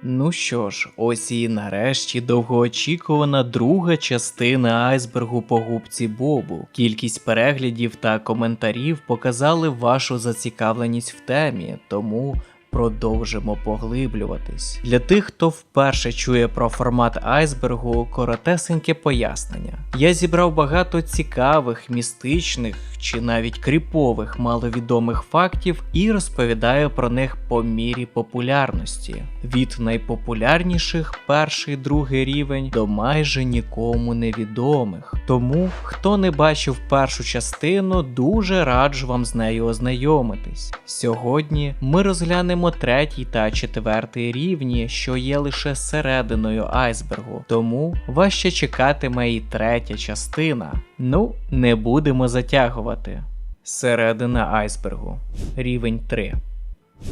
Ну що ж, ось і нарешті довгоочікувана друга частина айсбергу по губці Бобу. Кількість переглядів та коментарів показали вашу зацікавленість в темі, тому продовжимо поглиблюватись. Для тих, хто вперше чує про формат айсбергу, коротесеньке пояснення. Я зібрав багато цікавих, містичних чи навіть кріпових маловідомих фактів і розповідаю про них по мірі популярності. Від найпопулярніших перший, другий рівень до майже нікому невідомих. Тому, хто не бачив першу частину, дуже раджу вам з нею ознайомитись. Сьогодні ми розглянемо третій та четвертий рівні, що є лише серединою айсбергу, тому вас ще чекатиме і третя частина. Ну, не будемо затягувати. Середина айсбергу. Рівень 3.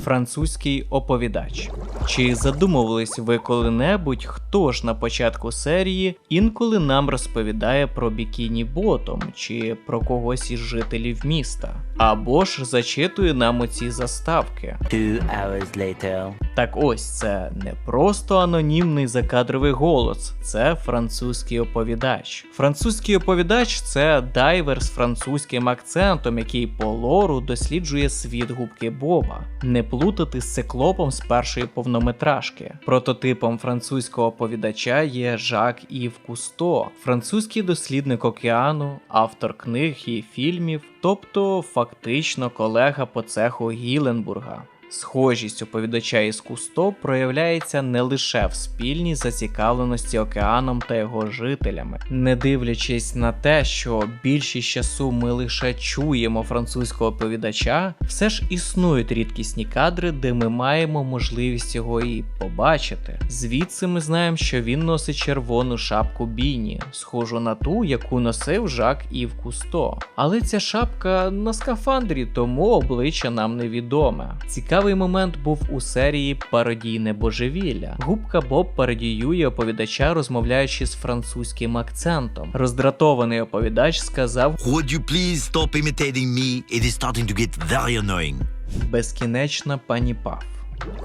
Французький оповідач. Чи задумувались ви коли-небудь, хто ж на початку серії інколи нам розповідає про Бікіні Ботом чи про когось із жителів міста? Або ж зачитує нам оці заставки. 2 hours later. Так ось, це не просто анонімний закадровий голос, це французький оповідач. Французький оповідач – це дайвер з французьким акцентом, який по лору досліджує світ губки Боба. Не плутати з циклопом з першої повнометражки. Прототипом французького оповідача є Жак-Ів Кусто, французький дослідник океану, автор книг і фільмів, тобто фактично колега по цеху Гіленбурга. Схожість оповідача із Кусто проявляється не лише в спільній зацікавленості океаном та його жителями. Не дивлячись на те, що більшість часу ми лише чуємо французького оповідача, все ж існують рідкісні кадри, де ми маємо можливість його і побачити. Звідси ми знаємо, що він носить червону шапку Біні, схожу на ту, яку носив Жак-Ів Кусто. Але ця шапка на скафандрі, тому обличчя нам невідоме. Цікавий момент був у серії «Пародійне божевілля». Губка Боб пародіює оповідача, розмовляючи з французьким акцентом. Роздратований оповідач сказав: Would you please stop imitating me? It is starting to get very annoying. Безкінечна пані Паф.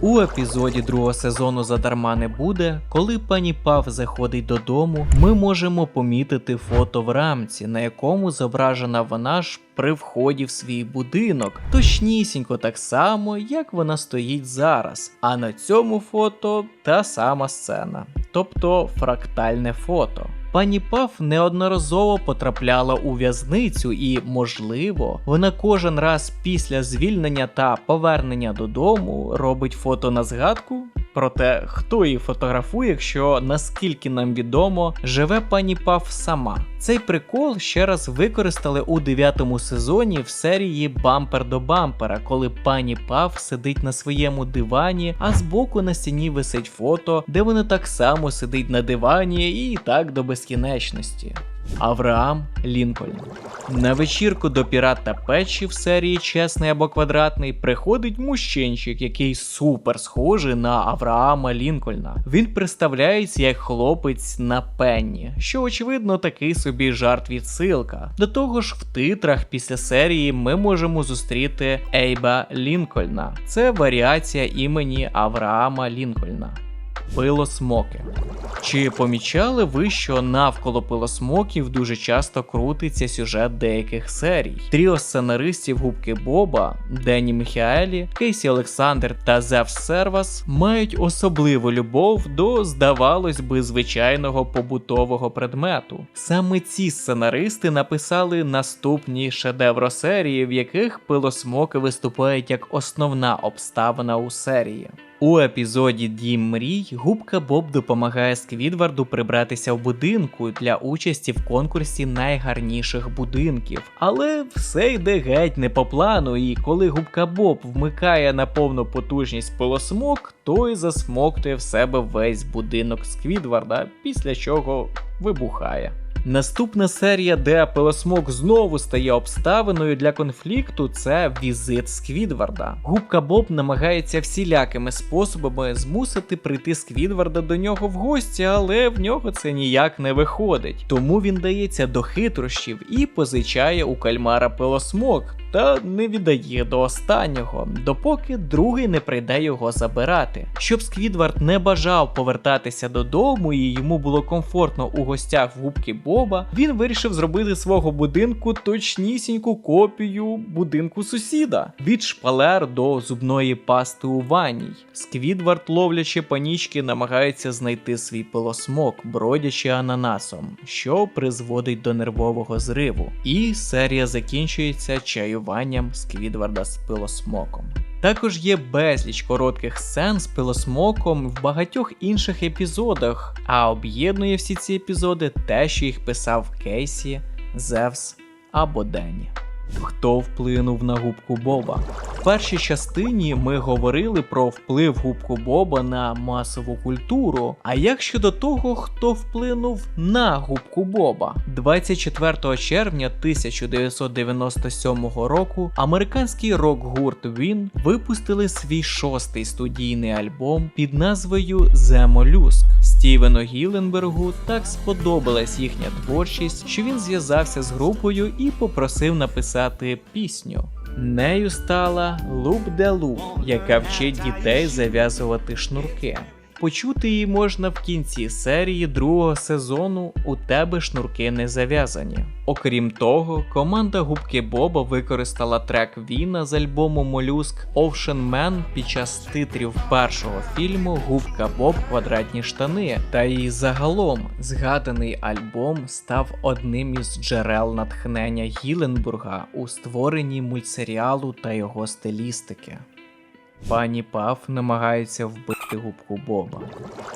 У епізоді другого сезону «Задарма не буде», коли пані Паф заходить додому, ми можемо помітити фото в рамці, на якому зображена вона ж при вході в свій будинок, точнісінько так само, як вона стоїть зараз. А на цьому фото та сама сцена, тобто фрактальне фото. Пані Паф неодноразово потрапляла у в'язницю і, можливо, вона кожен раз після звільнення та повернення додому робить фото на згадку. Проте, хто її фотографує, якщо, наскільки нам відомо, живе пані Паф сама. Цей прикол ще раз використали у 9-му сезоні в серії «Бампер до бампера», коли пані Паф сидить на своєму дивані, а збоку на стіні висить фото, де вона так само сидить на дивані і так до безкінечності. Авраам Лінкольн. На вечірку до «Пірат та Петчі» в серії «Чесний або квадратний» приходить мужчинчик, який супер схожий на Авраама Лінкольна. Він представляється як хлопець на пенні, що очевидно такий собі жарт-відсилка. До того ж, в титрах після серії ми можемо зустріти Ейба Лінкольна. Це варіація імені Авраама Лінкольна. Пилосмоки. Чи помічали ви, що навколо пилосмоків дуже часто крутиться сюжет деяких серій? Тріо сценаристів губки Боба, Денні Міхаелі, Кейсі Олександр та Зевс Сервас мають особливу любов до, здавалось би, звичайного побутового предмету. Саме ці сценаристи написали наступні шедевросерії, в яких пилосмоки виступають як основна обставина у серії. У епізоді «Дім мрій» губка Боб допомагає Сквідварду прибратися в будинку для участі в конкурсі найгарніших будинків. Але все йде геть не по плану, і коли губка Боб вмикає на повну потужність пилосмок, той засмоктує в себе весь будинок Сквідварда, після чого вибухає. Наступна серія, де пилосмок знову стає обставиною для конфлікту, це візит Сквідварда. Губка Боб намагається всілякими способами змусити прийти Сквідварда до нього в гості, але в нього це ніяк не виходить. Тому він дається до хитрощів і позичає у кальмара пилосмок, та не віддає до останнього, допоки другий не прийде його забирати. Щоб Сквідвард не бажав повертатися додому і йому було комфортно у гостях в губки Боба, він вирішив зробити свого будинку точнісіньку копію будинку сусіда. Від шпалер до зубної пасти у ванній. Сквідвард, ловлячи панічки, намагається знайти свій пилосмок, бродячи ананасом, що призводить до нервового зриву. І серія закінчується чаюванням Сквідварда з пилосмоком. Також є безліч коротких сцен з пилосмоком в багатьох інших епізодах, а об'єднує всі ці епізоди те, що їх писав Кейсі, Зевс або Денні. Хто вплинув на губку Боба? В першій частині ми говорили про вплив губку Боба на масову культуру. А як щодо того, хто вплинув на губку Боба? 24 червня 1997 року американський рок-гурт Ween випустили свій 6-й студійний альбом під назвою The Mollusk. Стівену Гілленбергу так сподобалась їхня творчість, що він зв'язався з групою і попросив написати пісню. Нею стала Loop de Loop, яка вчить дітей зав'язувати шнурки. Почути її можна в кінці серії другого сезону «У тебе шнурки не зав'язані». Окрім того, команда губки Боба використала трек Віна з альбому Молюск Ocean Man під час титрів першого фільму «Губка Боб. Квадратні штани». Та і загалом згаданий альбом став одним із джерел натхнення Гілленбурга у створенні мультсеріалу та його стилістики. Пані Паф намагається вбити губку Боба.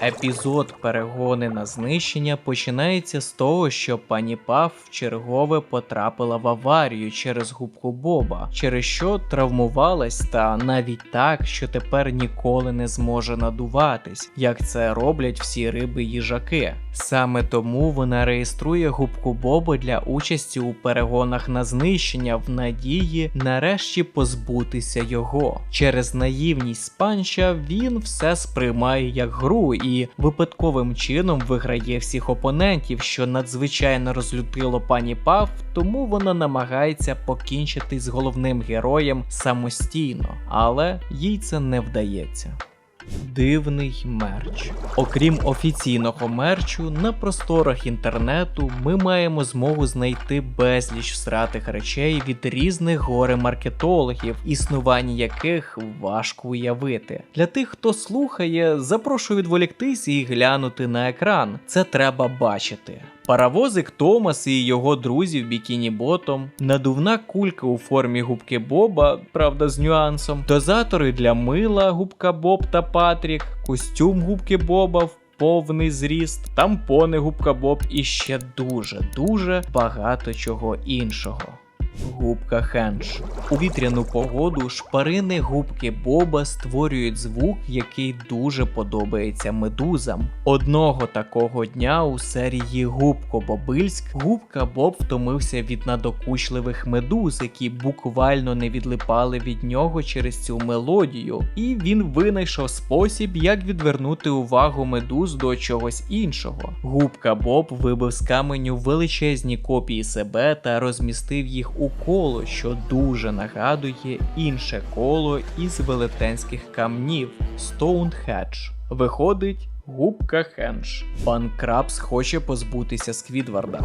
Епізод «Перегони на знищення» починається з того, що пані Паф вчергове потрапила в аварію через губку Боба, через що травмувалась та навіть так, що тепер ніколи не зможе надуватись, як це роблять всі риби-їжаки. Саме тому вона реєструє губку Боба для участі у перегонах на знищення в надії нарешті позбутися його. Через наївність Спанча він все сприймає як гру і випадковим чином виграє всіх опонентів, що надзвичайно розлютило пані Паф, тому вона намагається покінчити з головним героєм самостійно, але їй це не вдається. Дивний мерч. Окрім офіційного мерчу, на просторах інтернету ми маємо змогу знайти безліч всратих речей від різних горе-маркетологів, існування яких важко уявити. Для тих, хто слухає, запрошую відволіктись і глянути на екран. Це треба бачити. Паровозик Томас і його друзі в Бікіні Ботом, надувна кулька у формі губки Боба, правда з нюансом, дозатори для мила губка Боб та Патрік, костюм губки Боба в повний зріст, тампони губка Боб і ще дуже багато чого іншого. Губка Хендж. У вітряну погоду шпарини губки Боба створюють звук, який дуже подобається медузам. Одного такого дня у серії Губко Бобильськ губка Боб втомився від надокучливих медуз, які буквально не відлипали від нього через цю мелодію, і він винайшов спосіб, як відвернути увагу медуз до чогось іншого. Губка Боб вибив з каменю величезні копії себе та розмістив їх у коло, що дуже нагадує інше коло із велетенських камнів – Стоунхедж. Виходить, губка Хендж. Пан Крабс хоче позбутися Сквідварда.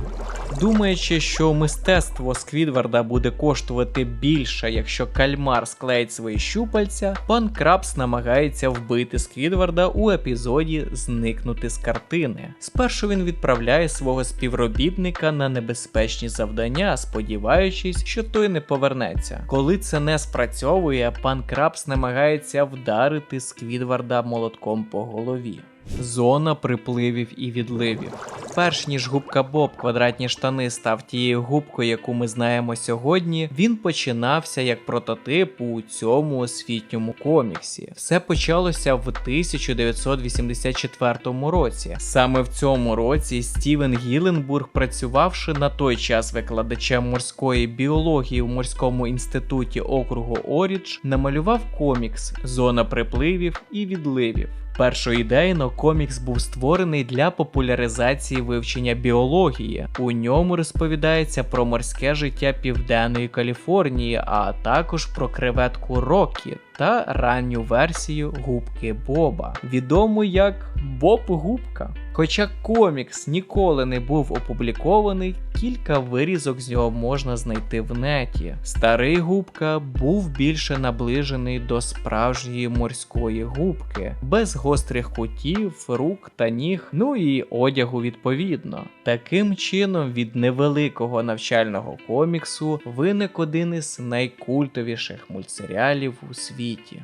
Думаючи, що мистецтво Сквідварда буде коштувати більше, якщо кальмар склеїть свої щупальця, пан Крабс намагається вбити Сквідварда у епізоді «Зникнути з картини». Спершу він відправляє свого співробітника на небезпечні завдання, сподіваючись, що той не повернеться. Коли це не спрацьовує, пан Крабс намагається вдарити Сквідварда молотком по голові. Зона припливів і відливів. Перш ніж губка Боб Квадратні штани став тією губкою, яку ми знаємо сьогодні, він починався як прототип у цьому освітньому коміксі. Все почалося в 1984 році. Саме в цьому році Стівен Гілленбург, працювавши на той час викладачем морської біології у морському інституті округу Орідж, намалював комікс «Зона припливів і відливів». Першоідейно комікс був створений для популяризації вивчення біології. У ньому розповідається про морське життя Південної Каліфорнії, а також про креветку Рокі та ранню версію губки Боба, відому як Боб-губка. Хоча комікс ніколи не був опублікований, кілька вирізок з нього можна знайти в неті. Старий губка був більше наближений до справжньої морської губки, без гострих кутів, рук та ніг, ну і одягу відповідно. Таким чином, від невеликого навчального коміксу виник один із найкультовіших мультсеріалів у світі.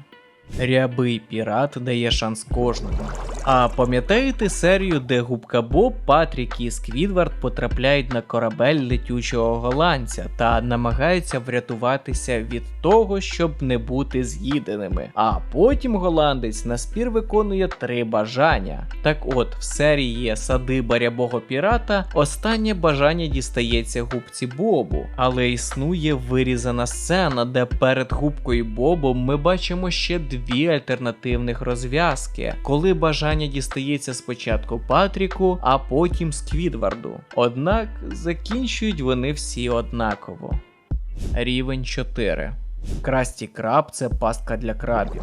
Рябий пірат дає шанс кожному. А пам'ятаєте серію, де Губка Боб, Патрік і Сквідвард потрапляють на корабель летючого голландця та намагаються врятуватися від того, щоб не бути з'їденими. А потім голландець наспір виконує 3 бажання. Так от, в серії Садиба рябого пірата останнє бажання дістається губці Бобу, але існує вирізана сцена, де перед губкою Бобом ми бачимо ще 2 альтернативних розв'язки, коли бажання дістається спочатку Патріку, а потім Сквідварду. Однак закінчують вони всі однаково. Рівень 4. Красті Краб – це пастка для крабів.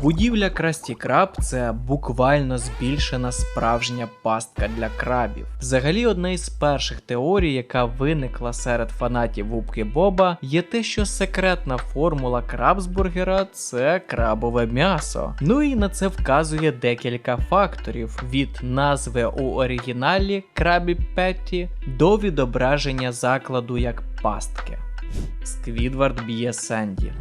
Будівля Красті Краб – це буквально збільшена справжня пастка для крабів. Взагалі, одна із перших теорій, яка виникла серед фанатів Губки Боба, є те, що секретна формула крабсбургера – це крабове м'ясо. Ну і на це вказує декілька факторів, від назви у оригіналі Крабі Петті до відображення закладу як пастки. Сквідвард б'є Сенді.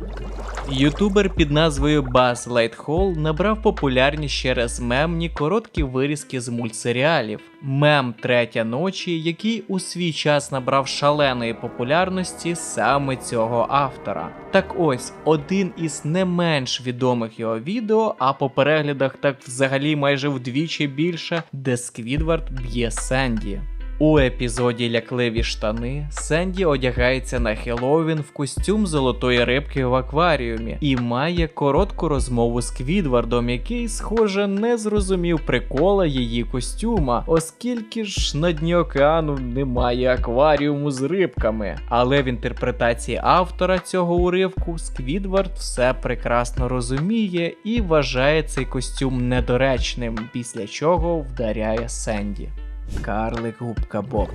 Ютубер під назвою Buzz Lighthole набрав популярність через мемні короткі вирізки з мультсеріалів. Мем «Третя ночі», який у свій час набрав шаленої популярності саме цього автора. Так ось, один із не менш відомих його відео, а по переглядах так взагалі майже вдвічі більше, де Сквідвард б'є Сенді. У епізоді «Лякливі штани» Сенді одягається на Хеллоуін в костюм золотої рибки в акваріумі і має коротку розмову з Сквідвардом, який, схоже, не зрозумів прикола її костюма, оскільки ж на дні океану немає акваріуму з рибками. Але в інтерпретації автора цього уривку Сквідвард все прекрасно розуміє і вважає цей костюм недоречним, після чого вдаряє Сенді. Карлик Губка Боб.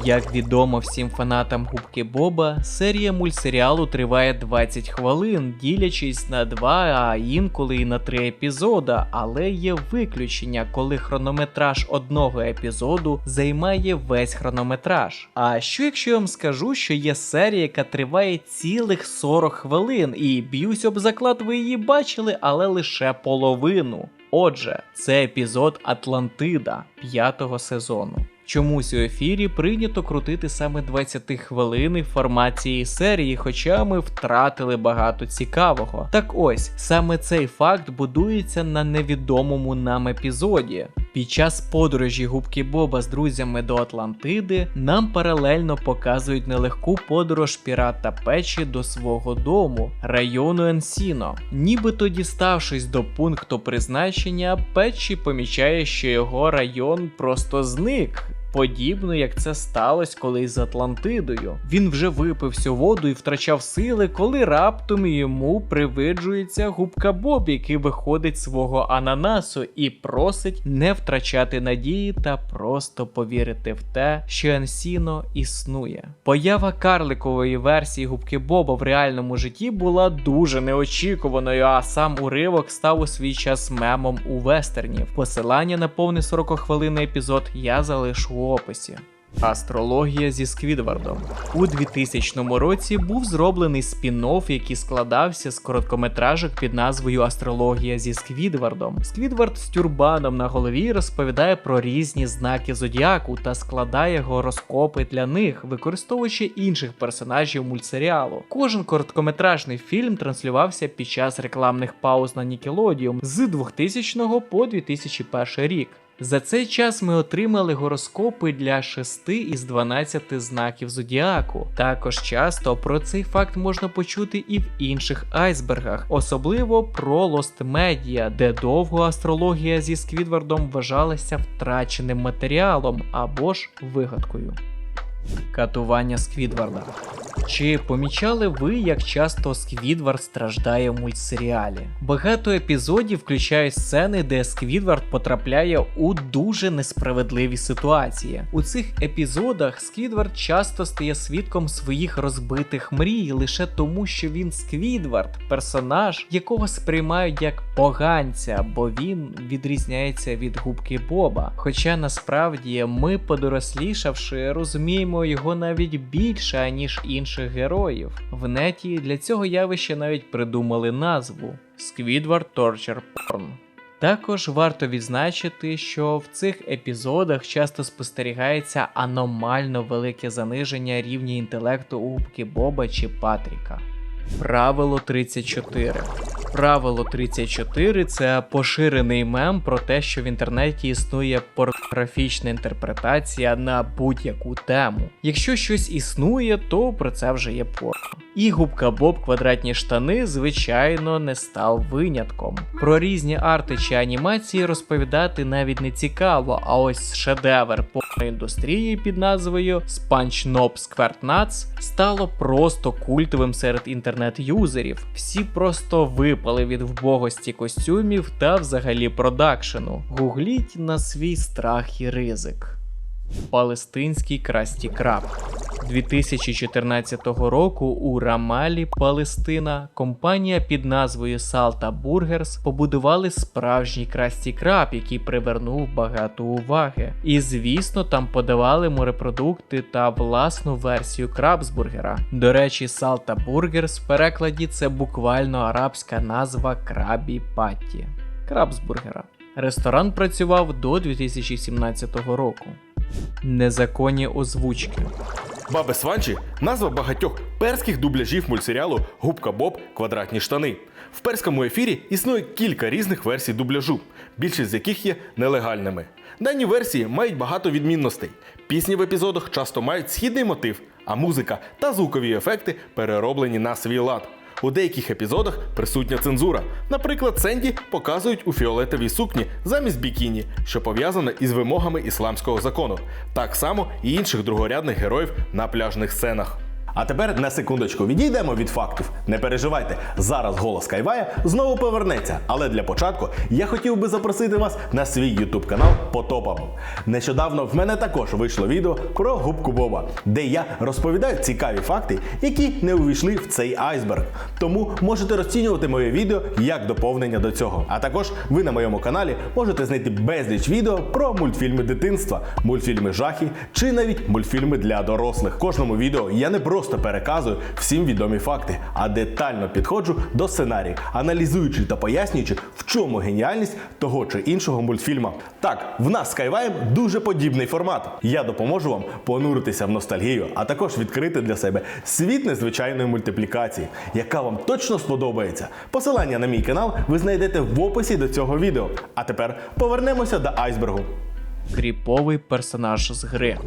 Як відомо всім фанатам Губки Боба, серія мультсеріалу триває 20 хвилин, ділячись на 2, а інколи і на 3 епізода, але є виключення, коли хронометраж одного епізоду займає весь хронометраж. А що якщо я вам скажу, що є серія, яка триває цілих 40 хвилин, і б'юсь об заклад, ви її бачили, але лише половину. Отже, це епізод Атлантида 5-го сезону. Чомусь у ефірі прийнято крутити саме 20 хвилини в форматі цієї серії, хоча ми втратили багато цікавого. Так ось, саме цей факт будується на невідомому нам епізоді. Під час подорожі Губки Боба з друзями до Атлантиди нам паралельно показують нелегку подорож пірата Печі до свого дому, району Енсіно. Нібито діставшись до пункту призначення, Печі помічає, що його район просто зник. Подібно, як це сталося колись з Атлантидою. Він вже випив всю воду і втрачав сили, коли раптом йому привиджується Губка Боб, який виходить з свого ананасу і просить не втрачати надії та просто повірити в те, що Енсіно існує. Поява карликової версії Губки Боба в реальному житті була дуже неочікуваною, а сам уривок став у свій час мемом у вестернів. Посилання на повний 40-хвилинний епізод я залишу в описі. Астрологія зі Сквідвардом. У 2000 році був зроблений спін-офф, який складався з короткометражок під назвою Астрологія зі Сквідвардом. Сквідвард з тюрбаном на голові розповідає про різні знаки зодіаку та складає гороскопи для них, використовуючи інших персонажів мультсеріалу. Кожен короткометражний фільм транслювався під час рекламних пауз на Nickelodeon з 2000 по 2001 рік. За цей час ми отримали гороскопи для 6 із 12 знаків зодіаку. Також часто про цей факт можна почути і в інших айсбергах, особливо про Lost Media, де довго астрологія зі Сквідвардом вважалася втраченим матеріалом або ж вигадкою. Катування Сквідварда. Чи помічали ви, як часто Сквідвард страждає в мультсеріалі? Багато епізодів включають сцени, де Сквідвард потрапляє у дуже несправедливі ситуації. У цих епізодах Сквідвард часто стає свідком своїх розбитих мрій лише тому, що він Сквідвард, персонаж, якого сприймають як поганця, бо він відрізняється від Губки Боба. Хоча насправді ми, подорослішавши, розуміємо його навіть більше, ніж інших героїв. В неті для цього явища навіть придумали назву Squidward Torture Porn. Також варто відзначити, що в цих епізодах часто спостерігається аномально велике заниження рівня інтелекту у Губки Боба чи Патріка. Правило 34. Правило 34 – це поширений мем про те, що в інтернеті існує порнографічна інтерпретація на будь-яку тему. Якщо щось існує, то про це вже є порно. І Губка Боб квадратні штани, звичайно, не став винятком. Про різні арти чи анімації розповідати навіть не цікаво, а ось шедевр порноіндустрії під назвою SpongeNob SquareNuts стало просто культовим серед інтернет-юзерів. Всі просто випали від вбогості костюмів та взагалі продакшену. Гугліть на свій страх і ризик. Палестинський Красті Краб. 2014 року у Рамалі, Палестина, компанія під назвою Salta Burgers побудували справжній Красті Краб, який привернув багато уваги. І звісно, там подавали морепродукти та власну версію крабсбургера. До речі, Salta Burgers в перекладі це буквально арабська назва крабі патті. Крабсбургера. Ресторан працював до 2017 року. Незаконні озвучки. Баби Сванчі – назва багатьох перських дубляжів мультсеріалу «Губка Боб. Квадратні штани». В перському ефірі існує кілька різних версій дубляжу, більшість з яких є нелегальними. Дані версії мають багато відмінностей. Пісні в епізодах часто мають східний мотив, а музика та звукові ефекти перероблені на свій лад. У деяких епізодах присутня цензура. Наприклад, Сенді показують у фіолетовій сукні замість бікіні, що пов'язане із вимогами ісламського закону. Так само і інших другорядних героїв на пляжних сценах. А тепер на секундочку відійдемо від фактів. Не переживайте, зараз голос Кайвая знову повернеться. Але для початку я хотів би запросити вас на свій YouTube канал по топам. Нещодавно в мене також вийшло відео про Губку Боба, де я розповідаю цікаві факти, які не увійшли в цей айсберг. Тому можете розцінювати моє відео як доповнення до цього. А також ви на моєму каналі можете знайти безліч відео про мультфільми дитинства, мультфільми жахи чи навіть мультфільми для дорослих. В кожному відео я не просто переказую всім відомі факти, а детально підходжу до сценарію, аналізуючи та пояснюючи, в чому геніальність того чи іншого мультфільма. Так, в нас з Кайваєм дуже подібний формат. Я допоможу вам понуритися в ностальгію, а також відкрити для себе світ незвичайної мультиплікації, яка вам точно сподобається. Посилання на мій канал ви знайдете в описі до цього відео. А тепер повернемося до айсбергу. Кріповий персонаж з гри.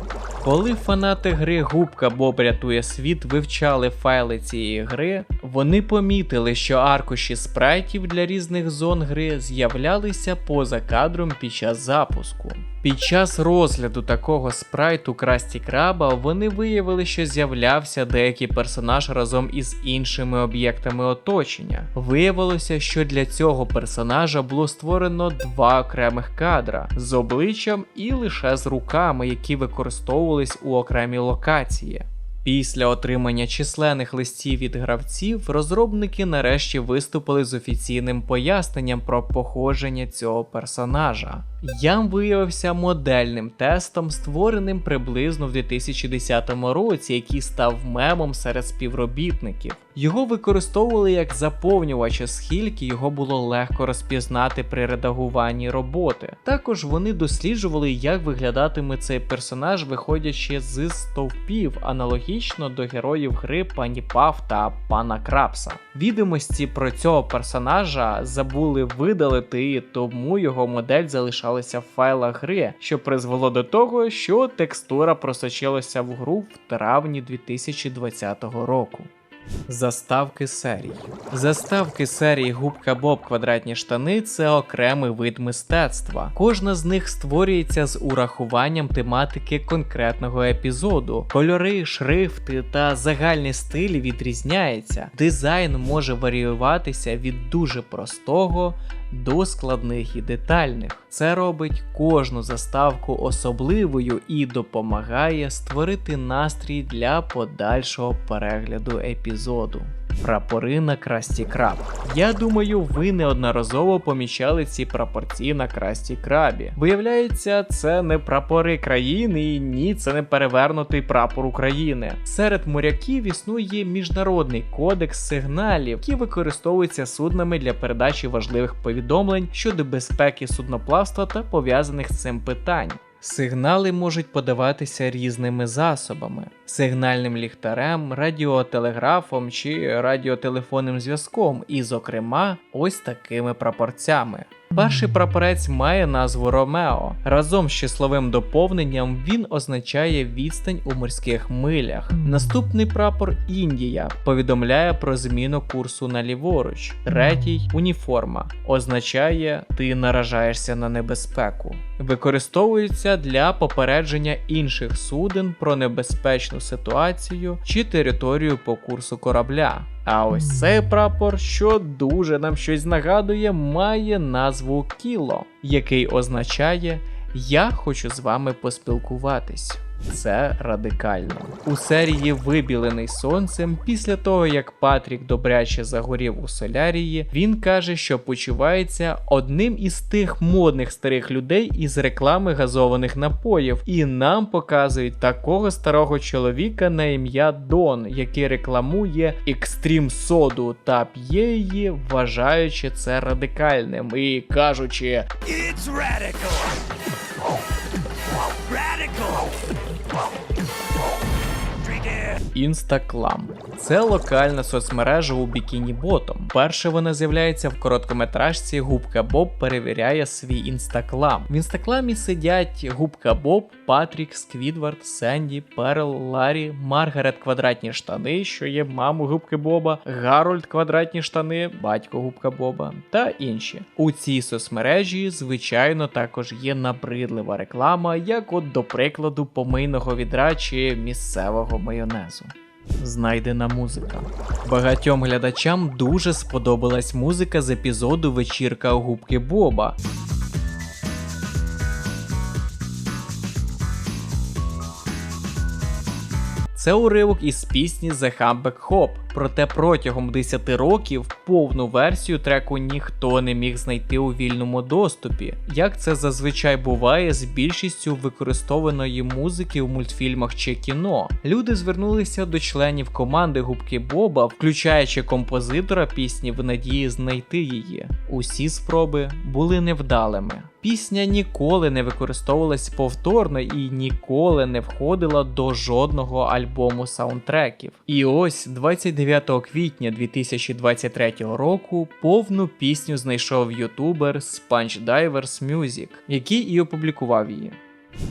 Коли фанати гри Губка Боб рятує світ вивчали файли цієї гри, вони помітили, що аркуші спрайтів для різних зон гри з'являлися поза кадром під час запуску. Під час розгляду такого спрайту Красті Краба вони виявили, що з'являвся деякий персонаж разом із іншими об'єктами оточення. Виявилося, що для цього персонажа було створено два окремих кадра з обличчям і лише з руками, які використовувались у окремій локації. Після отримання численних листів від гравців, розробники нарешті виступили з офіційним поясненням про походження цього персонажа. Ям виявився модельним тестом, створеним приблизно в 2010 році, який став мемом серед співробітників. Його використовували як заповнювач, оскільки його було легко розпізнати при редагуванні роботи. Також вони досліджували, як виглядатиме цей персонаж, виходячи з стовпів, аналогічно до героїв гри Пані Паф та Пана Крабса. Відомості про цього персонажа забули видалити, тому його модель залишалася зберігалися в файлах гри, що призвело до того, що текстура просочилася в гру в травні 2020 року. Заставки серій. Заставки серії Губка Боб Квадратні штани – це окремий вид мистецтва. Кожна з них створюється з урахуванням тематики конкретного епізоду. Кольори, шрифти та загальний стиль відрізняються. Дизайн може варіюватися від дуже простого до складних і детальних. Це робить кожну заставку особливою і допомагає створити настрій для подальшого перегляду епізоду. Прапори на Красті Краб. Я думаю, ви неодноразово помічали ці прапорці на Красті Крабі. Виявляється, це не прапори країни і ні, це не перевернутий прапор України. Серед моряків існує міжнародний кодекс сигналів, які використовуються суднами для передачі важливих повідомлень щодо безпеки судноплавства та пов'язаних з цим питань. Сигнали можуть подаватися різними засобами: сигнальним ліхтарем, радіотелеграфом чи радіотелефонним зв'язком, і, зокрема, ось такими прапорцями. Перший прапорець має назву Ромео. Разом з числовим доповненням він означає відстань у морських милях. Наступний прапор Індія повідомляє про зміну курсу на ліворуч. Третій уніформа означає ти наражаєшся на небезпеку. Використовується для попередження інших суден про небезпечну ситуацію чи територію по курсу корабля. А ось цей прапор, що дуже нам щось нагадує, має назву Кіло, який означає «Я хочу з вами поспілкуватись». Це радикально. У серії «Вибілений сонцем», після того як Патрік добряче загорів у солярії, він каже, що почувається одним із тих модних старих людей із реклами газованих напоїв, і нам показують такого старого чоловіка на ім'я Дон, який рекламує екстрім соду та п'є її, вважаючи це радикальним і кажучи It's radical! Radical! Інстаклам. Це локальна соцмережа у Бікіні Ботом. Перше вона з'являється в короткометражці «Губка Боб перевіряє свій інстаклам». В інстакламі сидять Губка Боб, Патрік, Сквідвард, Сенді, Перл, Ларі, Маргарет Квадратні штани, що є мамою Губки Боба, Гарольд Квадратні штани, батько Губка Боба та інші. У цій соцмережі, звичайно, також є набридлива реклама, як от, до прикладу, помийного відра чи місцевого майонезу. Знайдена музика. Багатьом глядачам дуже сподобалась музика з епізоду «Вечірка у Губки Боба». Це уривок із пісні The Humpback Hop, проте протягом 10 років повну версію треку ніхто не міг знайти у вільному доступі, як це зазвичай буває з більшістю використованої музики у мультфільмах чи кіно. Люди звернулися до членів команди Губки Боба, включаючи композитора пісні в надії знайти її. Усі спроби були невдалими. Пісня ніколи не використовувалась повторно і ніколи не входила до жодного альбому саундтреків. І ось 29 квітня 2023 року повну пісню знайшов ютубер SpongeDivers Music, який і опублікував її.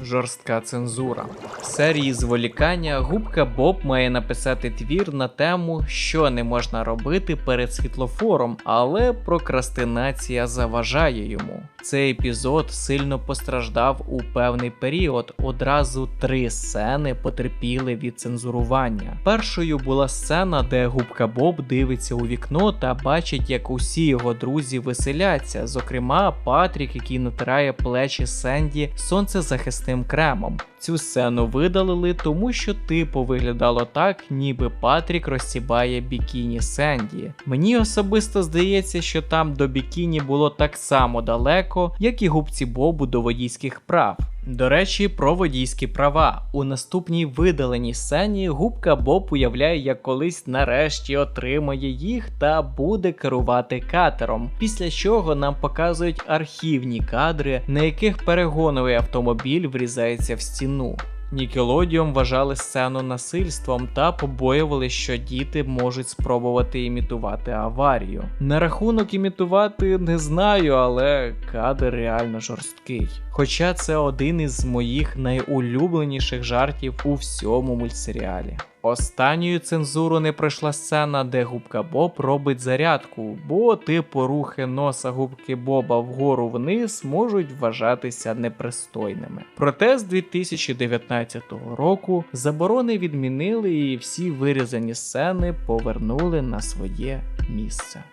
Жорстка цензура. В серії зволікання Губка Боб має написати твір на тему, що не можна робити перед світлофором, але прокрастинація заважає йому. Цей епізод сильно постраждав у певний період, одразу 3 сцени потерпіли від цензурування. Першою була сцена, де Губка Боб дивиться у вікно та бачить, як усі його друзі веселяться, зокрема Патрік, який натирає плечі Сенді сонцезахисним кремом. Цю сцену видалили, тому що типу виглядало так, ніби Патрік розсібає бікіні Сенді. Мені особисто здається, що там до бікіні було так само далеко, як і Губці Бобу до водійських прав. До речі, про водійські права. У наступній видаленій сцені Губка Боб уявляє, як колись нарешті отримає їх та буде керувати катером, після чого нам показують архівні кадри, на яких перегоновий автомобіль врізається в стіну. Нікелодіум вважали сцену насильством та побоювали, що діти можуть спробувати імітувати аварію. На рахунок імітувати не знаю, але кадр реально жорсткий. Хоча це один із моїх найулюбленіших жартів у всьому мультсеріалі. Останньою цензуру не пройшла сцена, де Губка Боб робить зарядку, бо типу рухи носа Губки Боба вгору-вниз можуть вважатися непристойними. Проте з 2019 року заборони відмінили і всі вирізані сцени повернули на своє місце.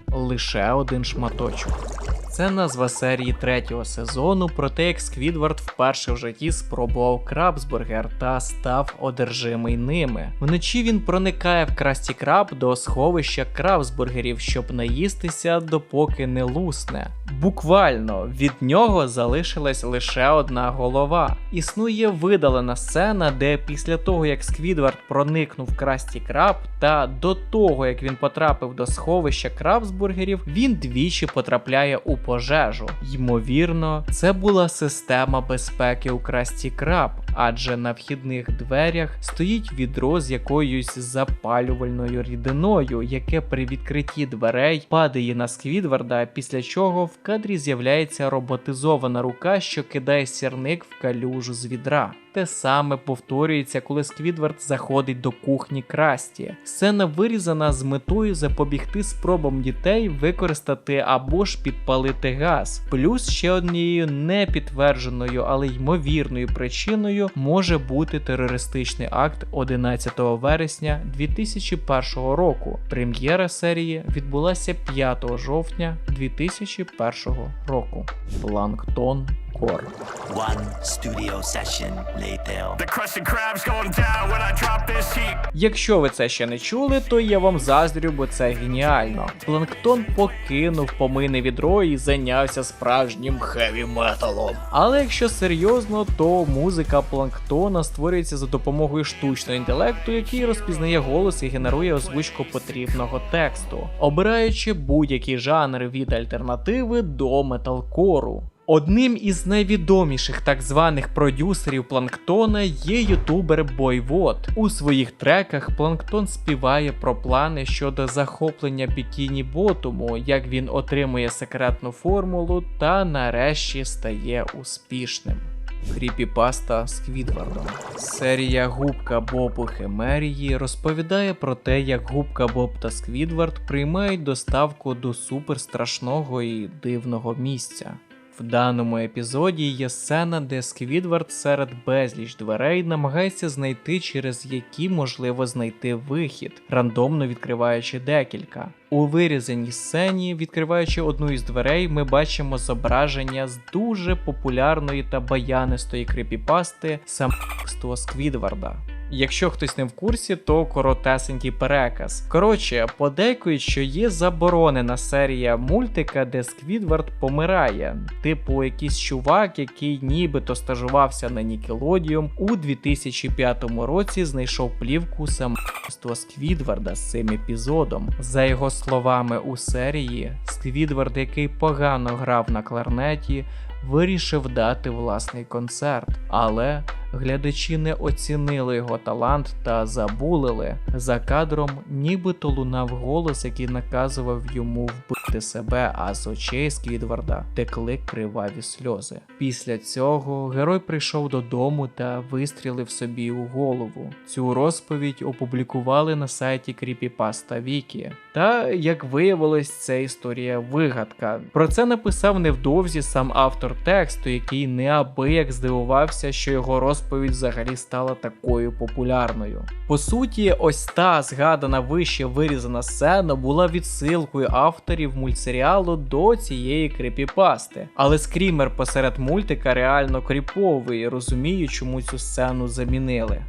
Лише один шматочок. Це назва серії 3-го сезону про те, як Сквідвард вперше в житті спробував крабсбургер та став одержимий ними. Вночі він проникає в Красті Краб до сховища крабсбургерів, щоб наїстися, допоки не лусне. Буквально, від нього залишилась лише одна голова. Існує видалена сцена, де після того, як Сквідвард проникнув в Красті Краб, та до того, як він потрапив до сховища крабсбургерів, він двічі потрапляє у пожежу. Ймовірно, це була система безпеки у Красті Краб, адже на вхідних дверях стоїть відро з якоюсь запалювальною рідиною, яке при відкритті дверей падає на Сквідварда, після чого в кадрі з'являється роботизована рука, що кидає сірник в калюжу з відра. Те саме повторюється, коли Сквідвард заходить до кухні Красті. Сцена вирізана з метою запобігти спробам дітей використати або ж підпалити газ. Плюс ще однією непідтвердженою, але ймовірною причиною може бути терористичний акт 11 вересня 2001 року. Прем'єра серії відбулася 5 жовтня 2001 року. Планктон Кор. One studio session later. The Krusty Krab's going down when I drop this heat. Якщо ви це ще не чули, то я вам заздрю, бо це геніально. Планктон покинув помийне відро і зайнявся справжнім хеві-металом. Але якщо серйозно, то музика Планктона створюється за допомогою штучного інтелекту, який розпізнає голос і генерує озвучку потрібного тексту, обираючи будь-який жанр від альтернативи до металкору. Одним із найвідоміших так званих продюсерів Планктона є ютубер Бойвод. У своїх треках Планктон співає про плани щодо захоплення Бікіні Ботому, як він отримує секретну формулу та нарешті стає успішним. Кріпіпаста Сквідвардом. Серія Губка Боб у Химерії розповідає про те, як Губка Боб та Сквідвард приймають доставку до суперстрашного і дивного місця. В даному епізоді є сцена, де Сквідвард серед безліч дверей намагається знайти, через які можливо знайти вихід, рандомно відкриваючи декілька. У вирізаній сцені, відкриваючи одну із дверей, ми бачимо зображення з дуже популярної та баянистої кріпіпасти самого Сквідварда. Якщо хтось не в курсі, то коротесенький переказ. Коротше, подейкують, що є заборонена серія мультика, де Сквідвард помирає. Типу якийсь чувак, який нібито стажувався на Нікелодіум, у 2005 році знайшов плівку самого Сквідварда з цим епізодом. За його словами у серії, Сквідвард, який погано грав на кларнеті, вирішив дати власний концерт, але глядачі не оцінили його талант та забулили. За кадром нібито лунав голос, який наказував йому вбити себе, а з очей Сквідварда текли криваві сльози. Після цього герой прийшов додому та вистрілив собі у голову. Цю розповідь опублікували на сайті Creepypasta Wiki. Та, як виявилось, ця історія вигадка. Про це написав невдовзі сам автор тексту, який неабияк здивувався, що його розповідь взагалі стала такою популярною. По суті, ось та згадана вище вирізана сцена була відсилкою авторів мультсеріалу до цієї кріпіпасти. Але скрімер посеред мультика реально кріповий, розумію, чому цю сцену замінили.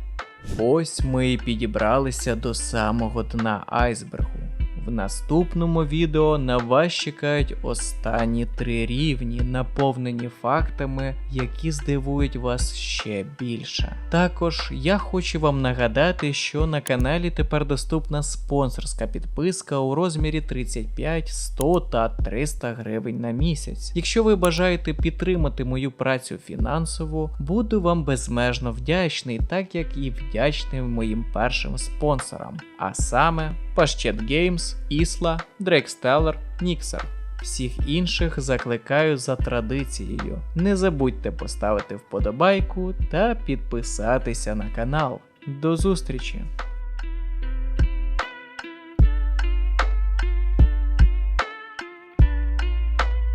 Ось ми і підібралися до самого дна айсбергу. В наступному відео на вас чекають останні 3 рівні, наповнені фактами, які здивують вас ще більше. Також я хочу вам нагадати, що на каналі тепер доступна спонсорська підписка у розмірі 35, 100 та 300 гривень на місяць. Якщо ви бажаєте підтримати мою працю фінансово, буду вам безмежно вдячний, так як і вдячний моїм першим спонсорам, а саме Pashet Games, Isla, Drakesteller, Nixer. Всіх інших закликаю за традицією. Не забудьте поставити вподобайку та підписатися на канал. До зустрічі!